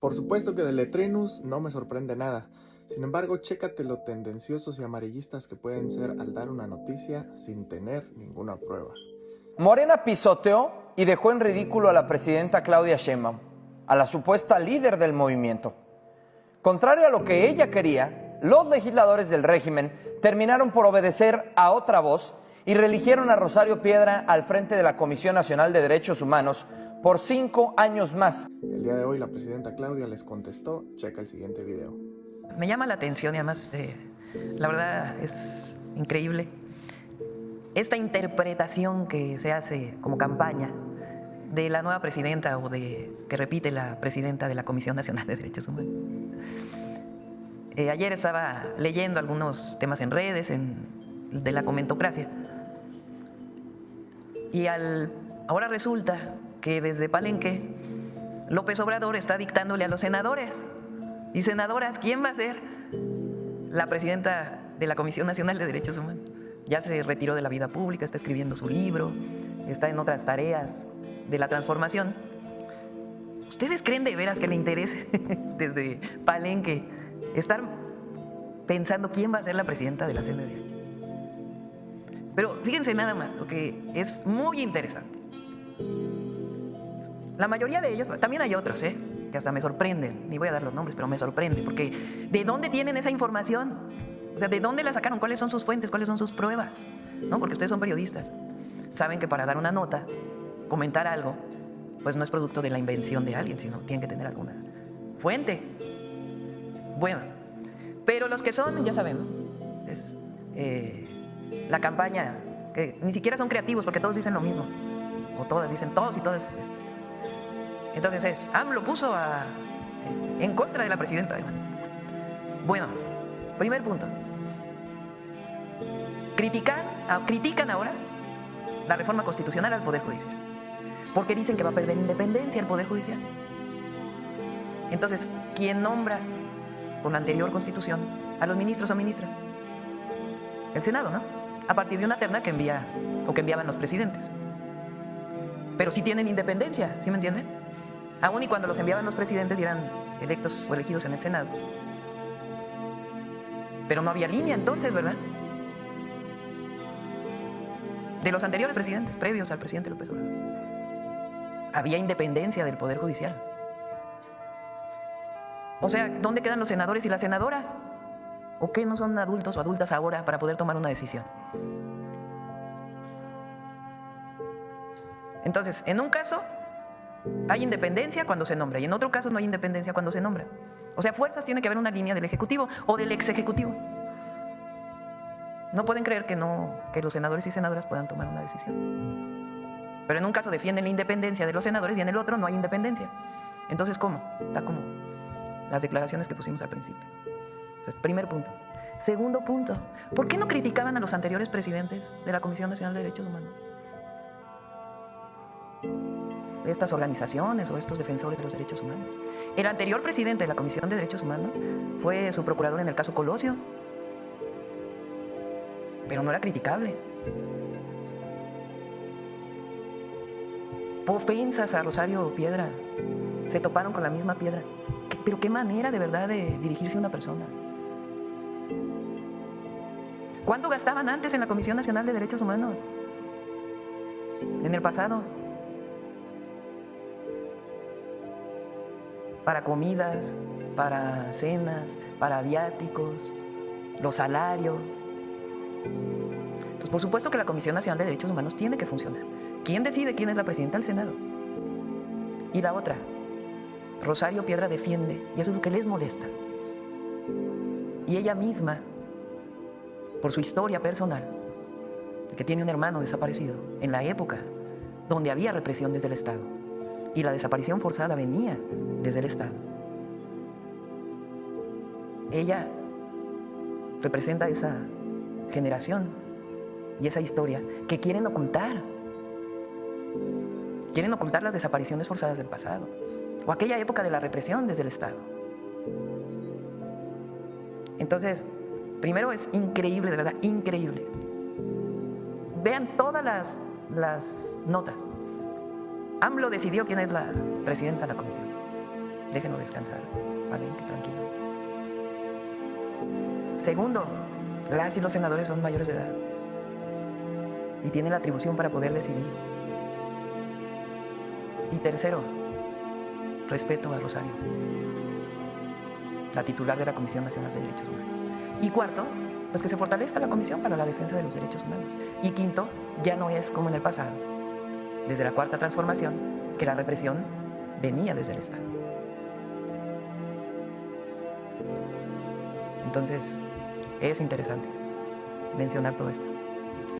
Por supuesto que de Letrinus no me sorprende nada. Sin embargo, chécate lo tendenciosos y amarillistas que pueden ser al dar una noticia sin tener ninguna prueba. Morena pisoteó y dejó en ridículo a la presidenta Claudia Sheinbaum, a la supuesta líder del movimiento. Contrario a lo que ella quería, los legisladores del régimen terminaron por obedecer a otra voz y reeligieron a Rosario Piedra al frente de la Comisión Nacional de Derechos Humanos por 5 años más. El día de hoy la presidenta Claudia les contestó, checa el siguiente video. Me llama la atención y además, la verdad es increíble esta interpretación que se hace como campaña de la nueva presidenta o de que repite la presidenta de la Comisión Nacional de Derechos Humanos. Ayer estaba leyendo algunos temas en redes de la comentocracia y ahora resulta que desde Palenque López Obrador está dictándole a los senadores y senadoras quién va a ser la presidenta de la Comisión Nacional de Derechos Humanos. Ya se retiró de la vida pública, está escribiendo su libro, está en otras tareas de la transformación. ¿Ustedes creen de veras que le interese desde Palenque estar pensando quién va a ser la presidenta de la CNDH? Pero fíjense nada más, lo que es muy interesante. La mayoría de ellos, también hay otros, que hasta me sorprenden, ni voy a dar los nombres, pero me sorprende, porque ¿de dónde tienen esa información? O sea, ¿de dónde la sacaron? ¿Cuáles son sus fuentes? ¿Cuáles son sus pruebas? ¿No? Porque ustedes son periodistas. Saben que para dar una nota, comentar algo, pues no es producto de la invención de alguien, sino tienen que tener alguna fuente. Bueno, pero los que son, ya saben, es la campaña, que ni siquiera son creativos porque todos dicen lo mismo, o todas dicen, todos y todas. Entonces AMLO puso en contra de la presidenta además. Bueno, primer punto. Critican ahora la reforma constitucional al Poder Judicial, porque dicen que va a perder independencia el Poder Judicial. Entonces, ¿quién nombra con la anterior constitución a los ministros o ministras? El Senado, ¿no? A partir de una terna que enviaban los presidentes. Pero sí tienen independencia, ¿sí me entienden? Aún y cuando los enviaban los presidentes y eran electos o elegidos en el Senado. Pero no había línea entonces, ¿verdad? De los anteriores presidentes, previos al presidente López Obrador. Había independencia del Poder Judicial. O sea, ¿dónde quedan los senadores y las senadoras? ¿O qué no son adultos o adultas ahora para poder tomar una decisión? Entonces, en un caso hay independencia cuando se nombra y en otro caso no hay independencia cuando se nombra. O sea, fuerzas tiene que haber una línea del Ejecutivo o del ex Ejecutivo. No pueden creer que los senadores y senadoras puedan tomar una decisión. Pero en un caso defienden la independencia de los senadores y en el otro no hay independencia. Entonces, ¿cómo? Está como las declaraciones que pusimos al principio. Ese es el primer punto. Segundo punto, ¿por qué no criticaban a los anteriores presidentes de la Comisión Nacional de Derechos Humanos? Estas organizaciones o estos defensores de los derechos humanos. El anterior presidente de la Comisión de Derechos Humanos fue su procurador en el caso Colosio, pero no era criticable. Ofensas a Rosario Piedra, se toparon con la misma piedra. Pero qué manera de verdad de dirigirse a una persona. ¿Cuánto gastaban antes en la Comisión Nacional de Derechos Humanos? En el pasado. Para comidas, para cenas, para viáticos, los salarios. Entonces, por supuesto que la Comisión Nacional de Derechos Humanos tiene que funcionar. ¿Quién decide quién es la presidenta del Senado? Y la otra, Rosario Piedra defiende, y eso es lo que les molesta. Y ella misma, por su historia personal, que tiene un hermano desaparecido en la época donde había represión desde el Estado, y la desaparición forzada venía desde el Estado. Ella representa esa generación y esa historia que quieren ocultar. Quieren ocultar las desapariciones forzadas del pasado o aquella época de la represión desde el Estado. Entonces, primero es increíble, de verdad, increíble. Vean todas las notas. AMLO decidió quién es la presidenta de la comisión. déjenlo descansar, Palenque, tranquilo. Segundo, las y los senadores son mayores de edad y tienen la atribución para poder decidir. Y tercero, respeto a Rosario, la titular de la Comisión Nacional de Derechos Humanos. Y cuarto, pues que se fortalezca la Comisión para la Defensa de los Derechos Humanos. Y quinto, ya no es como en el pasado, desde la Cuarta Transformación, que la represión venía desde el Estado. Entonces, es interesante mencionar todo esto.